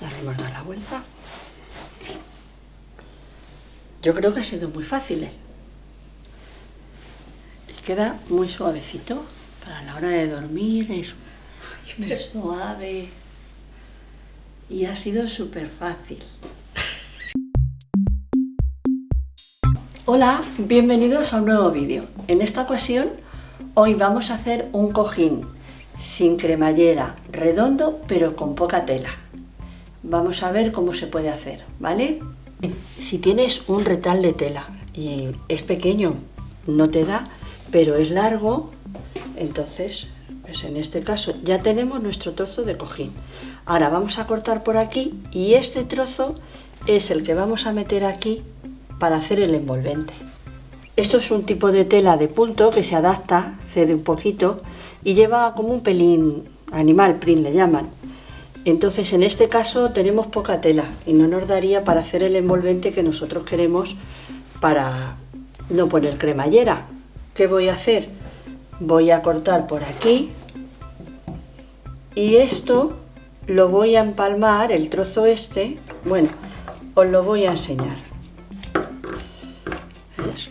Ya le hemos dado la vuelta. Yo creo que ha sido muy fácil, ¿eh? Y queda muy suavecito para la hora de dormir, es muy suave y ha sido súper fácil. Hola, bienvenidos a un nuevo vídeo. En esta ocasión, hoy vamos a hacer un cojín sin cremallera, redondo pero con poca tela. Vamos a ver cómo se puede hacer, ¿vale? Si tienes un retal de tela y es pequeño, no te da, pero es largo, entonces, pues en este caso ya tenemos nuestro trozo de cojín. Ahora vamos a cortar por aquí y este trozo es el que vamos a meter aquí para hacer el envolvente. Esto es un tipo de tela de punto que se adapta, cede un poquito y lleva como un pelín animal print le llaman. Entonces en este caso tenemos poca tela y no nos daría para hacer el envolvente que nosotros queremos para no poner cremallera. ¿Qué voy a hacer? Voy a cortar por aquí y esto lo voy a empalmar, el trozo este, bueno, os lo voy a enseñar. ¿Ves?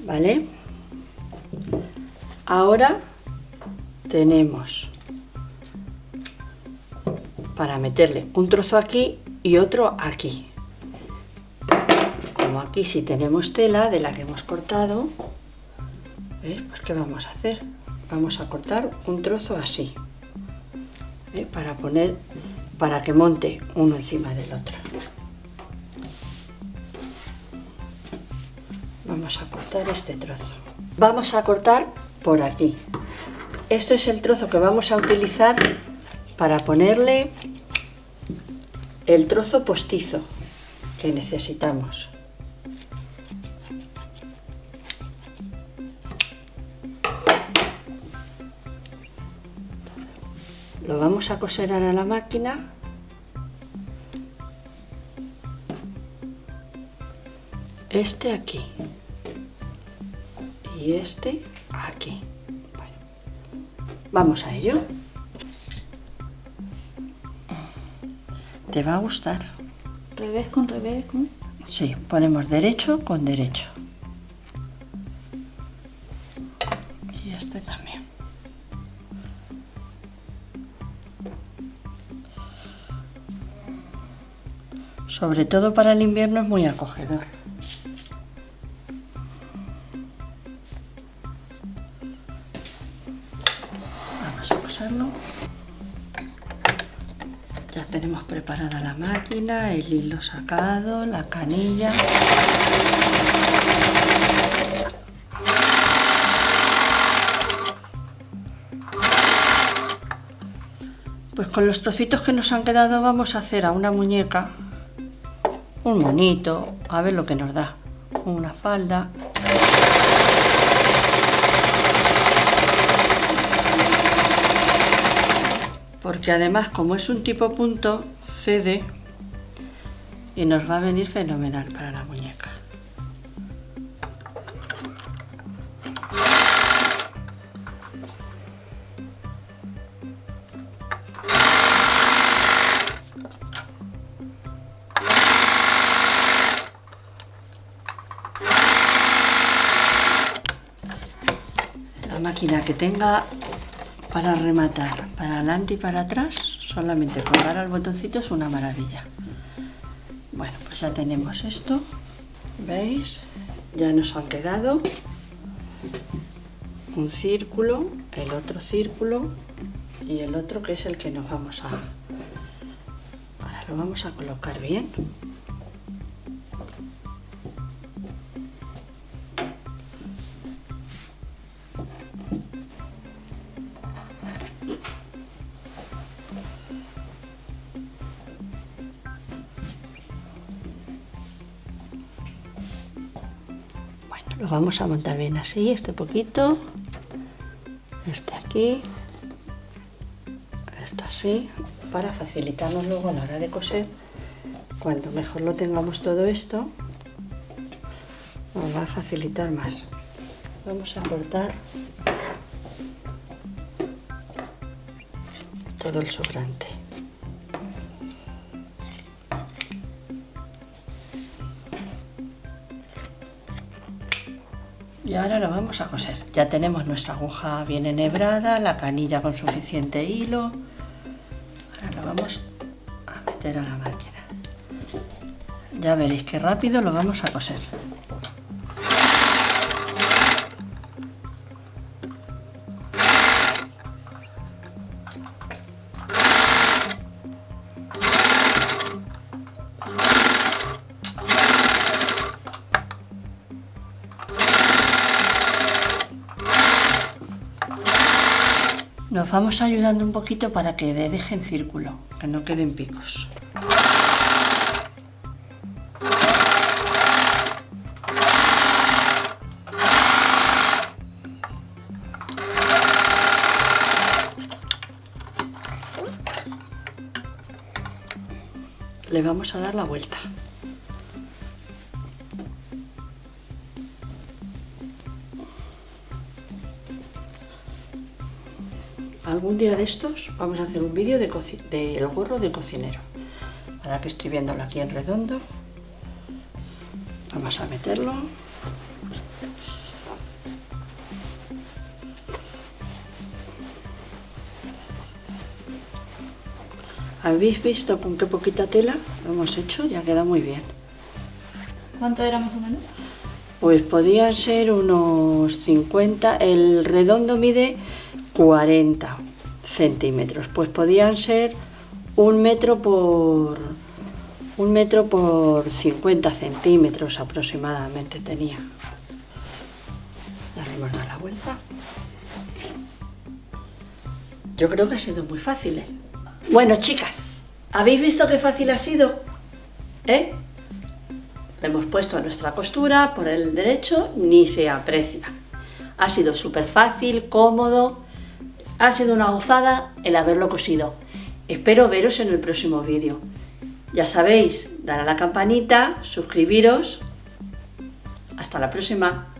¿Vale? Ahora tenemos para meterle un trozo aquí y otro aquí. Como aquí sí tenemos tela de la que hemos cortado, ¿ves? Pues ¿qué vamos a hacer? Vamos a cortar un trozo así, ¿ves? Para que monte uno encima del otro. Vamos a cortar este trozo. Vamos a cortar por aquí. Esto es el trozo que vamos a utilizar para ponerle el trozo postizo que necesitamos. Lo vamos a coser ahora a la máquina. Este aquí y este aquí. Bueno, vamos a ello. ¿Te va a gustar? Revés con revés, ¿cómo? Sí, ponemos derecho con derecho. Y este también. Sobre todo para el invierno es muy acogedor. Vamos a coserlo. Ya tenemos preparada la máquina, el hilo sacado, la canilla. Pues con los trocitos que nos han quedado vamos a hacer a una muñeca un monito, a ver lo que nos da, una falda. Porque además, como es un tipo punto, cede y nos va a venir fenomenal para la muñeca. La máquina que tenga para rematar para adelante y para atrás, solamente colgar al botoncito es una maravilla. Bueno, pues ya tenemos esto, ¿veis? Ya nos han quedado un círculo, el otro círculo y el otro que es el que nos vamos a... Ahora lo vamos a colocar bien. Lo vamos a montar bien así, este poquito, este aquí, esto así, para facilitarnos luego a la hora de coser cuanto mejor lo tengamos todo esto, nos va a facilitar más. Vamos a cortar todo el sobrante. Y ahora lo vamos a coser. Ya tenemos nuestra aguja bien enhebrada, la canilla con suficiente hilo. Ahora lo vamos a meter a la máquina. Ya veréis qué rápido lo vamos a coser. Nos vamos ayudando un poquito para que deje en círculo, que no queden picos. Le vamos a dar la vuelta. Algún día de estos vamos a hacer un vídeo del gorro de cocinero. Ahora que estoy viéndolo aquí en redondo, vamos a meterlo. ¿Habéis visto con qué poquita tela lo hemos hecho? Ya queda muy bien. ¿Cuánto era más o menos? Pues podían ser unos 50, el redondo mide 40 centímetros, pues podían ser 1 metro por 50 centímetros aproximadamente tenía. Le hemos dado la vuelta. Yo creo que ha sido muy fácil, ¿eh? Bueno, chicas, ¿habéis visto qué fácil ha sido? ¿Eh? Le hemos puesto nuestra costura por el derecho, ni se aprecia. Ha sido súper fácil, cómodo, ha sido una gozada el haberlo cosido. Espero veros en el próximo vídeo. Ya sabéis, dar a la campanita, suscribiros. Hasta la próxima.